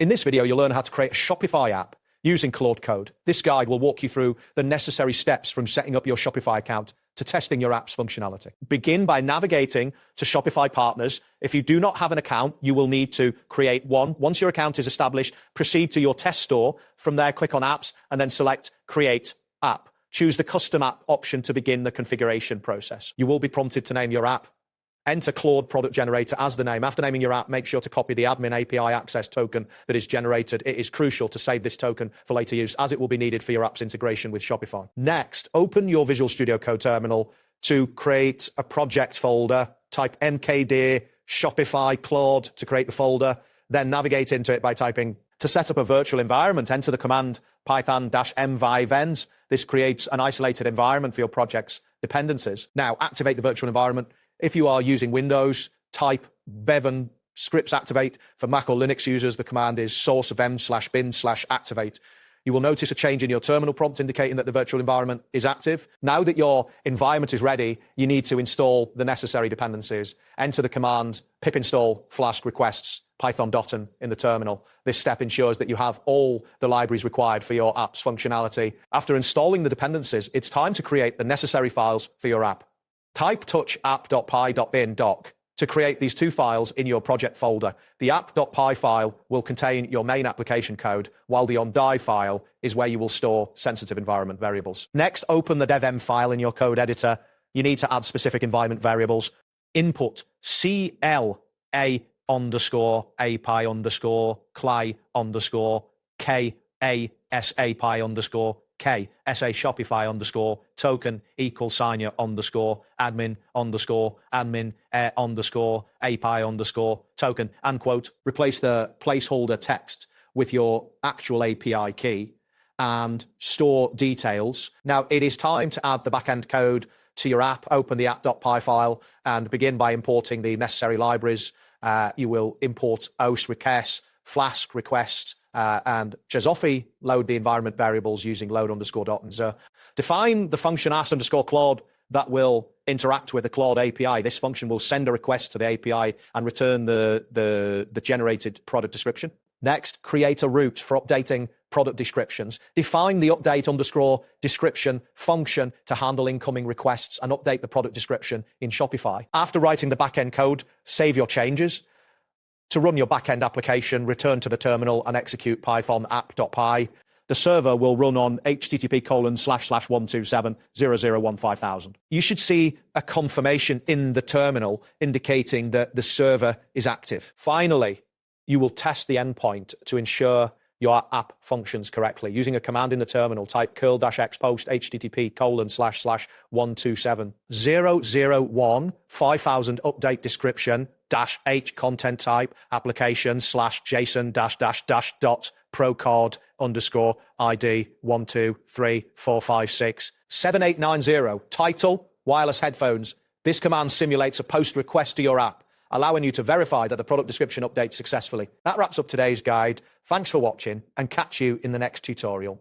In this video, you'll learn how to create a Shopify app using Claude Code. This guide will walk you through the necessary steps from setting up your Shopify account to testing your app's functionality. Begin by navigating to Shopify partners. If you do not have an account, you will need to create one. Once your account is established, proceed to your test store. From there, click on apps and then select create app. Choose the custom app option to begin the configuration process. You will be prompted to name your app. Enter Claude Product Generator as the name. After naming your app, make sure to copy the admin API access token that is generated. It is crucial to save this token for later use, as it will be needed for your app's integration with Shopify. Next, open your Visual Studio Code terminal to create a project folder. Type mkdir Shopify Claude to create the folder. Then navigate into it by typing. To set up a virtual environment, enter the command python-mvivens. This creates an isolated environment for your project's dependencies. Now, activate the virtual environment. If you are using Windows, type bevan scripts activate. For Mac or Linux users, the command is source/bin/activate. You will notice a change in your terminal prompt indicating that the virtual environment is active. Now that your environment is ready, you need to install the necessary dependencies. Enter the command pip install flask requests python.n in the terminal. This step ensures that you have all the libraries required for your app's functionality. After installing the dependencies, it's time to create the necessary files for your app. Type touch-app.py.bin doc to create these two files in your project folder. The app.py file will contain your main application code, while the on-die file is where you will store sensitive environment variables. Next, open the dev.m file in your code editor. You need to add specific environment variables. Input CLA_API_CLI_KASAPI_K SA Shopify _token equals signer _admin _admin API _token and quote. Replace the placeholder text with your actual API key and store details. Now it is time to add the backend code to your app. Open the app.py file and begin by importing the necessary libraries. You will import OS requests, Flask requests, and Jazoffi. Load the environment variables using load_.nz. Define the function ask_Claude that will interact with the Claude API. This function will send a request to the API and return the generated product description. Next, create a route for updating product descriptions. Define the update_description function to handle incoming requests and update the product description in Shopify. After writing the backend code, save your changes. To run your backend application, return to the terminal and execute python app.py. The server will run on http://127.0.0.15000. You should see a confirmation in the terminal indicating that the server is active. Finally, you will test the endpoint to ensure your app functions correctly. Using a command in the terminal, type curl-x post http://127.0.0.15000 update description -h content type application /JSON -- .procard _ID 12345678890 title wireless headphones. This command simulates a post request to your app, allowing you to verify that the product description updates successfully. That wraps up today's guide. Thanks for watching and catch you in the next tutorial.